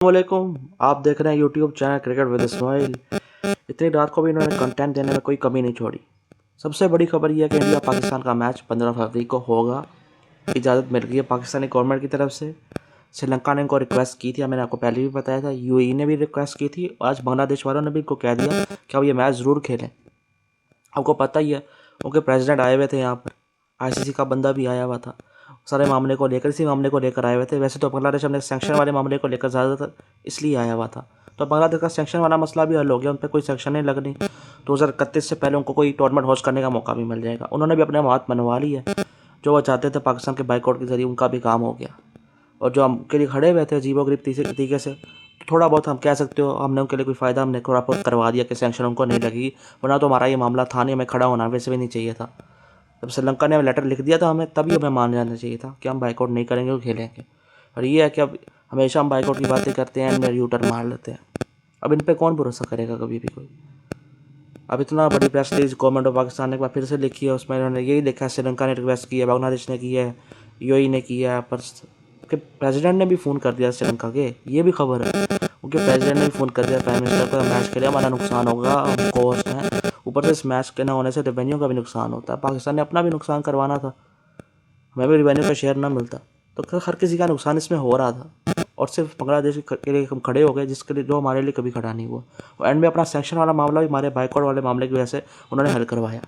वालेकुम। आप देख रहे हैं YouTube channel cricket with Ismail. इतनी रात को भी इन्होंने कंटेंट देने में कोई कमी नहीं छोड़ी। सबसे बड़ी खबर यह है कि इंडिया पाकिस्तान का मैच 15 फरवरी को होगा। इजाज़त मिल गई है पाकिस्तानी गवर्नमेंट की तरफ से। श्रीलंका ने इनको रिक्वेस्ट की थी, मैंने आपको पहले भी बताया था। यूएई ने भी रिक्वेस्ट की थी। आज बांग्लादेश वालों ने भी इनको कह दिया कि अब ये मैच ज़रूर खेलें। आपको पता ही है, उनके प्रेसिडेंट आए हुए थे यहाँ पर, आईसीसी का बंदा भी आया हुआ था। सारे मामले को लेकर, इसी मामले को लेकर आए हुए थे। वैसे तो बांग्लादेश अपने सैंक्शन वाले मामले को लेकर ज़्यादातर इसलिए आया हुआ था। तो बांग्लादेश का सैंक्शन वाला मसला भी हल हो गया, उन पर कोई सैंक्शन नहीं लगनी। 2031 से पहले उनको कोई टूर्नामेंट होस्ट करने का मौका भी मिल जाएगा। उन्होंने भी अपने हाथ मनवा ली है। जो वो चाहते थे पाकिस्तान के बाइकआउट के जरिए, उनका भी काम हो गया। और जो हम के लिए खड़े हुए थे अजीबो गरीब तरीके से, थोड़ा बहुत हम कह सकते हो हमने उनके लिए कोई फ़ायदा हमने थोड़ा बहुत करवा दिया कि सैंक्शन उनको नहीं लगेगी। वरना तो हमारा ये मामला था नहीं, हमें खड़ा होना वैसे भी नहीं चाहिए था। जब श्रीलंका ने लेटर लिख दिया था हमें, तभी हमें मान जाना चाहिए था कि हम बाइकआउट नहीं करेंगे और खेलेंगे। और ये है कि अब हमेशा हम बाइकआउट की बातें करते हैं, एंड यू टर्न मार लेते हैं। अब इन पर कौन भरोसा करेगा कभी भी कोई। अब इतना बड़ी press release government of Pakistan ने एक बार फिर से लिखी है, उसमें इन्होंने यही लिखा है श्रीलंका ने रिक्वेस्ट की है, बांग्लादेश ने की है, यूएई ने की है, पर के प्रेसिडेंट ने भी फ़ोन कर दिया श्रीलंका के। ये भी खबर है, उनके प्रेसिडेंट ने भी फ़ोन कर दिया प्राइम मिनिस्टर को, मैच के लिए हमारा नुकसान होगा, हम कॉस्ट हैं। ऊपर से इस मैच के ना होने से रेवेन्यू का भी नुकसान होता है। पाकिस्तान ने अपना भी नुकसान करवाना था, हमें भी रेवेन्यू का शेयर ना मिलता। तो हर किसी का नुकसान इसमें हो रहा था, और सिर्फ बांग्लादेश के लिए हम खड़े हो गए, जिसके लिए जो हमारे लिए कभी खड़ा नहीं हुआ। और एंड में अपना सैंक्शन वाला मामला भी हमारे बाइकआउट वाले मामले की वजह से उन्होंने हल करवाया।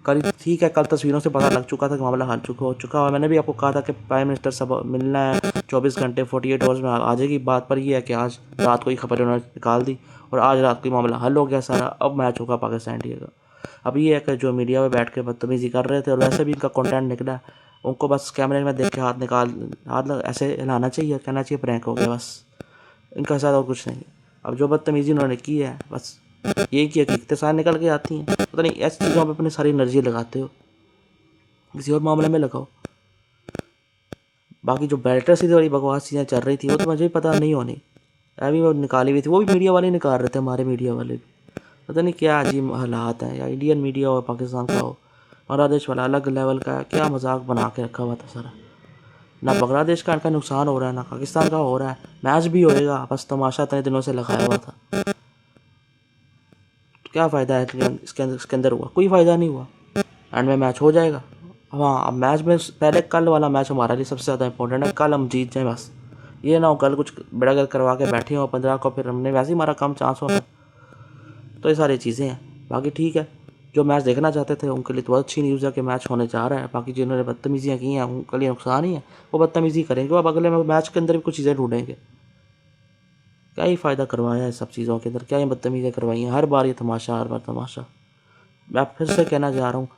कल ठीक है, कल तस्वीरों से पता लग चुका था कि मामला हल हो चुका। और मैंने भी आपको कहा था कि प्राइम मिनिस्टर सब मिलना है 24 घंटे 48 आवर्स में आ जाएगी बात। पर ये है कि आज रात को ही खबर उन्होंने निकाल दी और आज रात को मामला हल हो गया सारा। अब मैच होगा पाकिस्तान इंडिया का। अब ये है कि जो मीडिया में बैठ के बदतमीजी कर रहे थे, और वैसे भी इनका कंटेंट निकला, उनको बस कैमरे में देख के हाथ ऐसे हिलाना चाहिए, कहना चाहिए प्रैंक हो गया, बस इनका साथ और कुछ नहीं। अब जो बदतमीजी उन्होंने की है, बस यही की हकीकतें सारी निकल के आती हैं। पता नहीं ऐसी चीज़ों पर अपनी सारी एनर्जी लगाते हो, किसी और मामले में लगाओ। बाकी जो बैटर से बड़ी बकवास चीज़ें चल रही थी, वो तो मुझे भी पता नहीं होनी। अभी वो निकाली हुई थी, वो भी मीडिया वाले निकाल रहे थे, हमारे मीडिया वाले भी। पता नहीं क्या अजीब हालात हैं, या इंडियन मीडिया हो, पाकिस्तान का हो, बांग्लादेश वाला अलग लेवल का है। क्या मजाक बना के रखा हुआ था सारा। ना बांग्लादेश का इनका नुकसान हो रहा है, ना पाकिस्तान का हो रहा है। मैच भी होएगा, बस तमाशा इतने दिनों से लगाया हुआ था। तो क्या फ़ायदा है इसके अंदर हुआ? कोई फ़ायदा नहीं हुआ। एंड में मैच हो जाएगा। हाँ, अब मैच में पहले कल वाला मैच हमारे लिए सबसे ज़्यादा इंपॉर्टेंट है। कल हम जीत जाएं बस, ये ना हो कल कुछ बड़ा कर करवा के बैठे हो 15 को, फिर हमने वैसे ही हमारा कम चांस होना। तो ये सारी चीज़ें हैं। बाकी ठीक है, जो मैच देखना चाहते थे उनके लिए तो बहुत अच्छी न्यूज़ है कि मैच होने जा रहा है। बाकी जिन्होंने बदतमीजियाँ की हैं उनके लिए नुकसान ही है, वो बदतमीजी करेंगे, अब अगले मैच के अंदर भी कुछ चीज़ें ढूंढेंगे। क्या ही फ़ायदा करवाया है सब चीज़ों के अंदर, क्या ही बदतमीजियाँ करवाई हैं। हर बार ये तमाशा, हर बार तमाशा। मैं फिर से कहना चाह रहा हूँ,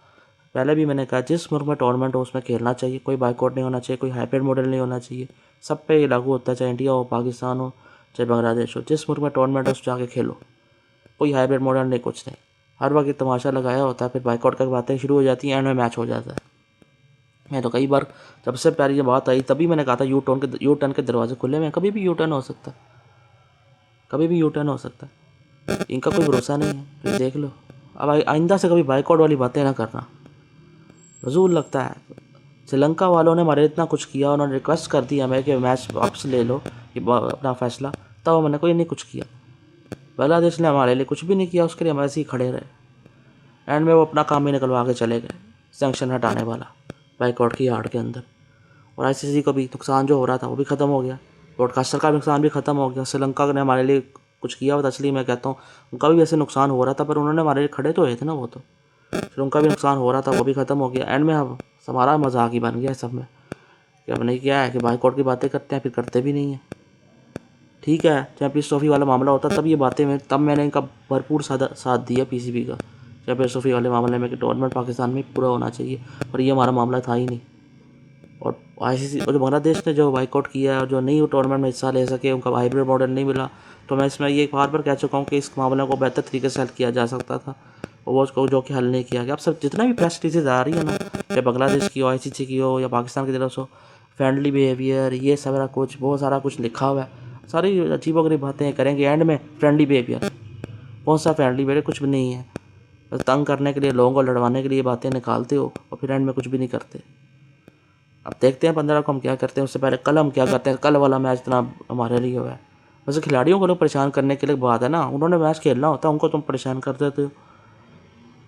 पहले भी मैंने कहा, जिस मुल्क में टूर्नामेंट हो उसमें खेलना चाहिए, कोई बाइकआउट नहीं होना चाहिए, कोई हाइब्रिड मॉडल नहीं होना चाहिए। सब पे ये लागू होता है, चाहे इंडिया हो, पाकिस्तान हो, चाहे बांग्लादेश हो। जिस मुल्क में टूर्नामेंट हो उस जाके खेलो, कोई हाइब्रिड मॉडल नहीं, कुछ नहीं। हर वक्त ये तमाशा लगाया होता है, फिर बाइकआउट की बातें शुरू हो जाती हैं, एंड में मैच हो जाता है। मैं तो कई बार, जब से प्यारी ये बात आई तभी मैंने कहा था यू टर्न के दरवाजे खुले हुए हैं, कभी भी यू टर्न हो सकता है, कभी भी यू टर्न हो सकता है। इनका कोई भरोसा नहीं है, फिर देख लो। अब आइंदा से कभी बाइकआउट वाली बातें ना करना, फजूल लगता है। श्रीलंका वालों ने हमारे इतना कुछ किया, उन्होंने रिक्वेस्ट कर दी हमें कि मैच वापस ले लो, कि अपना फैसला, तब मैंने कोई नहीं कुछ किया। बांग्लादेश ने हमारे लिए कुछ भी नहीं किया, उसके लिए हम ऐसे ही खड़े रहे। एंड में वो अपना काम ही निकलवा के चले गए, सैंक्शन हटाने वाला, बाइकआउट की आड़ के अंदर। और आईसीसी को भी नुकसान जो हो रहा था वो भी ख़त्म हो गया, ब्रॉडकास्टर का नुकसान भी ख़त्म हो गया। श्रीलंका ने हमारे लिए कुछ किया हुआ था, इसलिए मैं कहता हूँ उनका भी वैसे नुकसान हो रहा था, पर उन्होंने हमारे लिए खड़े तो हुए थे ना। वो तो फिर उनका भी नुकसान हो रहा था, वो भी ख़त्म हो गया। एंड में अब हमारा मजाक ही बन गया है सब में, कि अब नहीं, क्या है कि बाइकआउट की बातें करते हैं, फिर करते भी नहीं हैं। ठीक है, चैंपियंस ट्रॉफी वाला मामला होता तब ये बातें में, तब मैंने इनका भरपूर साथ दिया पीसीबी का, चैंपियंस ट्रॉफी वाले मामले में, कि टूर्नामेंट पाकिस्तान में पूरा होना चाहिए। और ये हमारा मामला था ही नहीं। और आईसीसी और जो बांग्लादेश ने जो बाइकआउट किया और जो नहीं वो टूर्नामेंट में हिस्सा ले सके, उनका हाइब्रिड मॉडल नहीं मिला, तो मैं इसमें ये बार बार कह चुका हूँ कि इस मामले को बेहतर तरीके से हल किया जा सकता था, और वो उसको जो कि हल नहीं किया गया। अब सब जितना भी प्रेस रिलीजेज आ रही है ना, चाहे बांग्लादेश की हो, आईसीसी की हो, या पाकिस्तान की तरफ से हो, फ्रेंडली बिहेवियर, ये सारा कुछ, बहुत सारा कुछ लिखा हुआ है। सारी अजीबोगरीब बातें करेंगे, एंड में फ्रेंडली बिहेवियर, कौन सा फ्रेंडली बिहेवियर? कुछ भी नहीं है। बस तंग करने के लिए, लोगों को लड़वाने के लिए बातें निकालते हो, और फिर एंड में कुछ भी नहीं करते। अब देखते हैं 15 को हम क्या करते हैं, उससे पहले कल हम क्या करते हैं। कल वाला मैच इतना हमारे लिए हुआ है, वैसे खिलाड़ियों को लोग परेशान करने के लिए बात है ना, उन्होंने मैच खेलना होता है, उनको तुम परेशान कर देते हो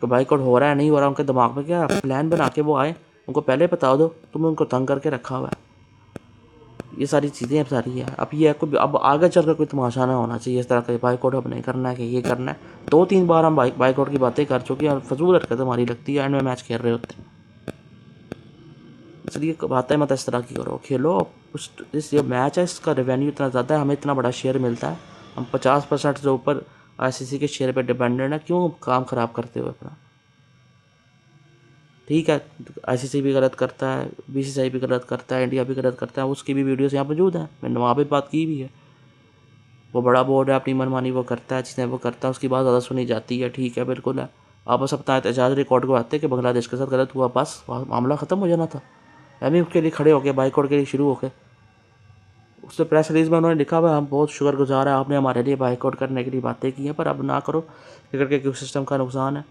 कि बाइकआउट हो रहा है नहीं हो रहा। उनके दिमाग में क्या प्लान बना के वो आए, उनको पहले बता दो, तुमने उनको तंग करके रखा हुआ है। ये सारी चीज़ें अब सारी है। अब ये कोई अब आगे चल कर कोई तमाशा ना होना चाहिए इस तरह का, बाइकआउट अब नहीं करना है कि ये करना है। 2-3 बार हम बाइकआउट की बातें कर चुके हैं और फजूल हरकत हमारी लगती है, एंड में मैच खेल रहे होते हैं। इसलिए बातें मत इस तरह की करो, खेलो। इस ये मैच है, इसका रेवेन्यू इतना ज़्यादा है, हमें इतना बड़ा शेयर मिलता है, हम 50% से ऊपर ICC के शेयर पे डिपेंडेंट है। क्यों काम ख़राब करते हुए अपना? ठीक है, ICC भी गलत करता है, BCCI भी गलत करता है, इंडिया भी गलत करता है, उसकी भी वीडियोस यहाँ मौजूद हैं, मैंने वहाँ पे बात की भी है। वो बड़ा बोर्ड है, अपनी मनमानी वो करता है, चीज़ें वो करता है, उसकी बात ज़्यादा सुनी जाती है। ठीक है, बिल्कुल है। आप बस अपना एहतजाज रिकॉर्ड को आते कि बांग्लादेश के साथ गलत हुआ, बस मामला ख़त्म हो जाना था। एम उसके लिए खड़े हो गए, बाइकआउट के लिए शुरू हो गए। उससे प्रेस रिलीज में उन्होंने लिखा हुआ हम बहुत शुक्रगुजार है, आपने हमारे लिए बाइकआउट करने के लिए बातें की हैं, पर अब ना करो, क्रिकेट के इकोसिस्टम का नुकसान है।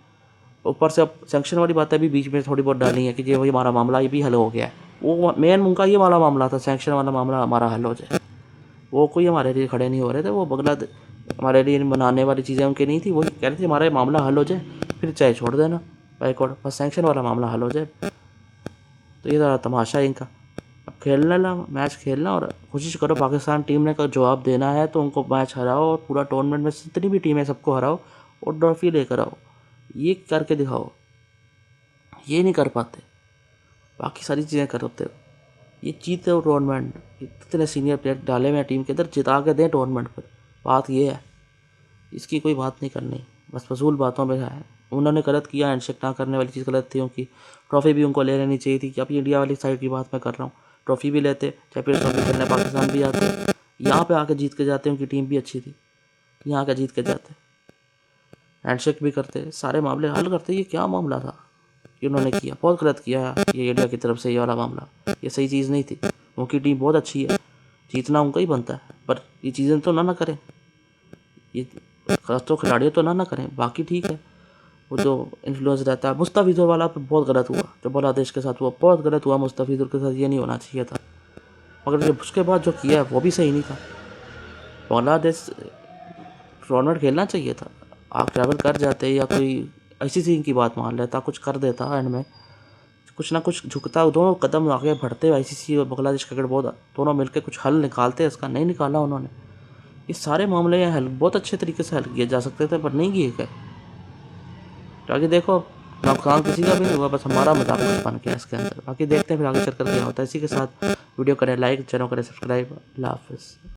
ऊपर से अब सेंक्शन वाली बातें भी बीच में थोड़ी बहुत डाली है कि ये वही हमारा मामला ये भी हल हो गया है। वो मेन उनका ये वाला मामला था, सेंक्शन वाला मामला हमारा हल हो जाए। वो कोई हमारे लिए खड़े नहीं हो रहे थे, वो बांग्लादेश हमारे लिए बनाने वाली चीज़ें उनकी नहीं थी, वही कह रहे थे हमारा मामला हल हो जाए, फिर चाहे छोड़ देना बाइकआउट, बस सेंक्शन वाला मामला हल हो जाए। तो ये ज़रा तमाशा है इनका। अब खेलना, मैच खेलना और कोशिश करो, पाकिस्तान टीम ने का जवाब देना है तो उनको मैच हराओ और पूरा टूर्नामेंट में जितनी भी टीम है सबको हराओ और ट्रॉफी लेकर आओ। ये करके दिखाओ, ये नहीं कर पाते, बाकी सारी चीज़ें करते हो। ये जीते हो टूर्नामेंट, इतने सीनियर प्लेयर डाले हुए टीम के अंदर, जिता के दें टूर्नामेंट पर। बात ये है, इसकी कोई बात नहीं करनी, बस फजूल बातों में है। उन्होंने गलत किया, हैंडशेक ना करने वाली चीज़ गलत थी उनकी। ट्रॉफी भी उनको ले लेनी चाहिए थी। कि अब इंडिया वाली साइड की बात मैं कर रहा हूँ, ट्रॉफी भी लेते, चैंपियंस ट्रॉफी खेलने पाकिस्तान भी आते, यहाँ पे आके जीत के जाते, उनकी टीम भी अच्छी थी, यहाँ आके जीत के जाते, हैंडशेक भी करते, सारे मामले हल करते। ये क्या मामला था कि उन्होंने किया? बहुत गलत किया ये इंडिया की तरफ से, ये वाला मामला, ये सही चीज़ नहीं थी। उनकी टीम बहुत अच्छी है, जीतना उनका ही बनता है, पर ये चीज़ें तो ना करें, ये तो खिलाड़ियों तो ना करें। बाकी ठीक है, वो जो इन्फ्लुएंस रहता है, मुस्तफिजुर वाला पे बहुत गलत हुआ, जो बांग्लादेश के साथ हुआ बहुत गलत हुआ। मुस्तफिजुर के साथ ये नहीं होना चाहिए था, मगर जब उसके बाद जो किया है वो भी सही नहीं था। बांग्लादेश टूर्नामेंट खेलना चाहिए था, आप ट्रैवल कर जाते या कोई ICC की बात मान लेता, कुछ कर देता, एंड में कुछ ना कुछ झुकता, दोनों कदम आगे बढ़ते, ICC और बांग्लादेश क्रिकेट बोर्ड दोनों मिलकर कुछ हल निकालते। इसका नहीं निकाला उन्होंने। ये सारे मामले हल बहुत अच्छे तरीके से हल किए जा सकते थे, पर नहीं किए गए। तो आगे देखो, नुकसान किसी का भी नहीं हुआ, बस हमारा मजाक बन गया इसके अंदर। बाकी देखते हैं फिर आगे चल कर क्या होता है। इसी के साथ वीडियो करें लाइक, चैनल करें सब्सक्राइब। अल्लाह हाफिज़।